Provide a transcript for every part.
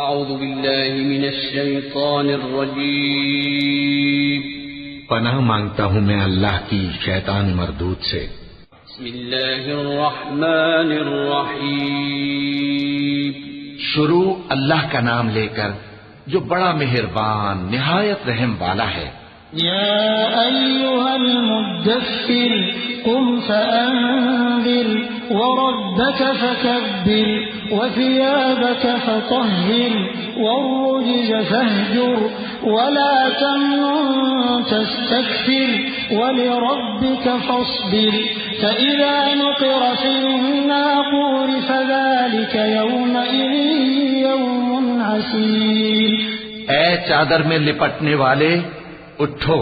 اعوذ باللہ من الشیطان الرجیم پناہ مانگتا ہوں میں اللہ کی شیطان مردود سے۔ بسم اللہ الرحمن الرحیم شروع اللہ کا نام لے کر جو بڑا مہربان نہایت رحم والا ہے۔ یا ایھا المدثر قم فانذر وربك فكبر وثيابك فطهر والرجز فاهجر ولا تمنن تستكثر ولربك فاصبر فإذا نقر في الناقور فذلك يومئذ يوم عسير۔ اے چادر میں لپٹنے والے اٹھو،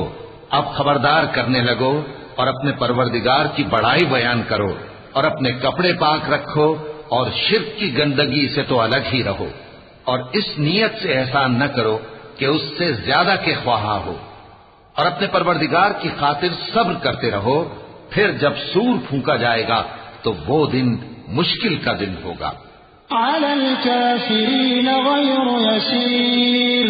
اب خبردار کرنے لگو اور اپنے پروردگار کی بڑائی بیان کرو اور اپنے کپڑے پاک رکھو اور شرک کی گندگی سے تو الگ ہی رہو، اور اس نیت سے احسان نہ کرو کہ اس سے زیادہ کے خواہاں ہو، اور اپنے پروردگار کی خاطر صبر کرتے رہو، پھر جب سور پھونکا جائے گا تو وہ دن مشکل کا دن ہوگا۔ على الكافرين غير يسير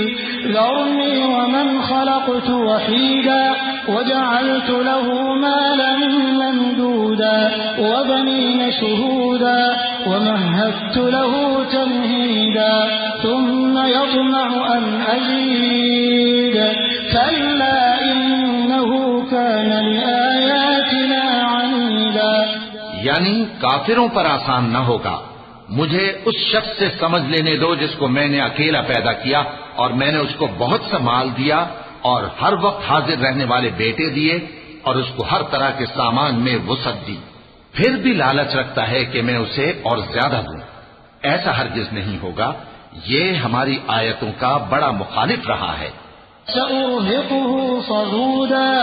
ذرني ومن خلقت وحيدا وجعلت له مالا ممدودا وبنين شهودا ومهدت له تمهيدا ثم يطمع أن أزيد كلا إنه كان لآياتنا عنيدا۔ یعنی کافروں پر آسان نہ ہوگا، مجھے اس شخص سے سمجھ لینے دو جس کو میں نے اکیلا پیدا کیا اور میں نے اس کو بہت سا مال دیا اور ہر وقت حاضر رہنے والے بیٹے دیے اور اس کو ہر طرح کے سامان میں وسعت دی، پھر بھی لالچ رکھتا ہے کہ میں اسے اور زیادہ دوں۔ ایسا ہرگز نہیں ہوگا، یہ ہماری آیتوں کا بڑا مخالف رہا ہے۔ سأرهقه صعودا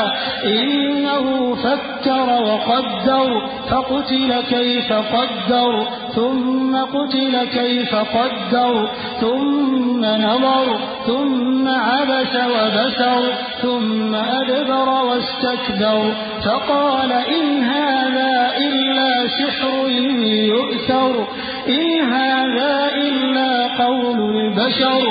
إنه فكر وقدر فقتل كيف قدر ثم قتل كيف قدر ثم نظر ثم عبس وبسر ثم أدبر واستكبر فقال إن هذا إلا سحر يؤثر إن هذا إلا قول البشر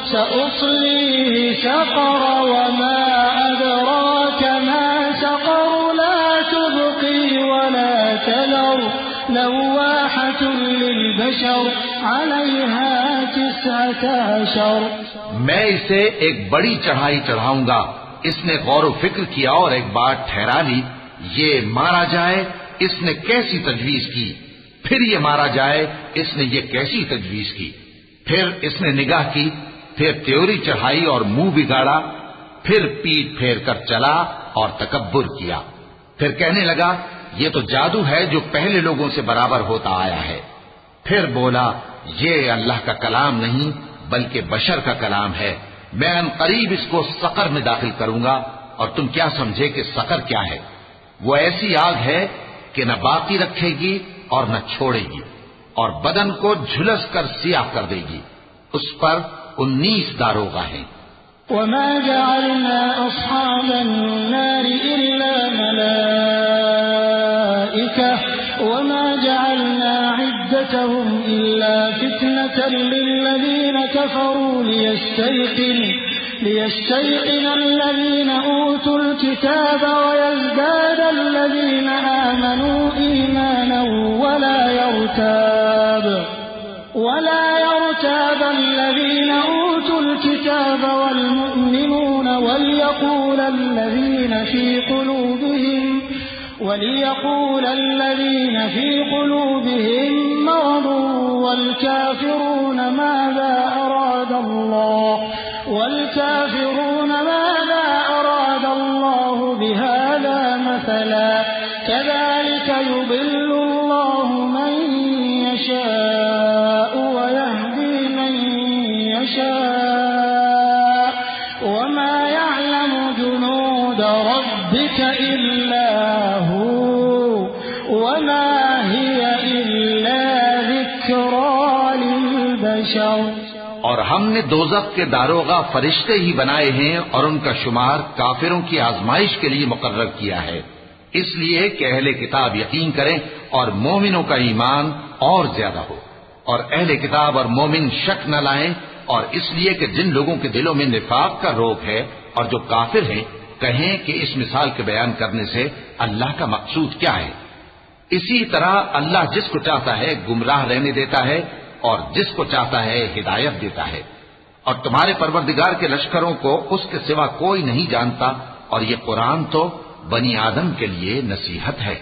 سأصليه سقر وما أدراك ما سقر لا تبقي ولا تذر لواحة للبشر عليها 19 میں اسے ایک بڑی چڑھائی چڑھاؤں گا۔ اس نے غور و فکر کیا اور ایک بات ٹھہرا لی، یہ مارا جائے، اس نے کیسی تجویز کی، پھر یہ مارا جائے، اس نے یہ کیسی تجویز کی، پھر اس نے نگاہ کی، پھر تیوری چڑھائی اور منہ بگاڑا، پھر پیٹ پھیر کر چلا اور تکبر کیا، پھر کہنے لگا یہ تو جادو ہے جو پہلے لوگوں سے برابر ہوتا آیا ہے، پھر بولا یہ اللہ کا کلام نہیں بلکہ بشر کا کلام ہے، میں ان قریب اس کو سقر میں داخل کروں گا، اور تم کیا سمجھے کہ سقر کیا ہے؟ وہ ایسی آگ ہے کہ نہ باقی رکھے گی اور نہ چھوڑے گی، اور بدن کو جھلس کر سیاہ کر دے گی، اس پر 19 داروغہ ہیں۔ وما جعلنا أصحاب النار إلا ملائكة وما جعلنا عدتهم إلا فتنة للذين كفروا ليستيقن الذين أوتوا الكتاب ويزداد الذين آمنوا إيمانا ولا يرتاب الذين أوتوا الكتاب والمؤمنون وليقول الذين في قلوبهم مرض والكافرون ماذا أراد الله بهذا مثلا كذلك يضل الله من يشاء ويهدي من يشاء وما يعلم جنود ربك إلا هو وما هي إلا ذكرى للبشر۔ اور ہم نے دوزخ کے داروغہ فرشتے ہی بنائے ہیں اور ان کا شمار کافروں کی آزمائش کے لیے مقرر کیا ہے، اس لیے کہ اہل کتاب یقین کریں اور مومنوں کا ایمان اور زیادہ ہو، اور اہل کتاب اور مومن شک نہ لائیں اور اس لیے کہ جن لوگوں کے دلوں میں نفاق کا روگ ہے اور جو کافر ہیں کہیں کہ اس مثال کے بیان کرنے سے اللہ کا مقصود کیا ہے۔ اسی طرح اللہ جس کو چاہتا ہے گمراہ رہنے دیتا ہے اور جس کو چاہتا ہے ہدایت دیتا ہے، اور تمہارے پروردگار کے لشکروں کو اس کے سوا کوئی نہیں جانتا، اور یہ قرآن تو بنی آدم کے لیے نصیحت ہے۔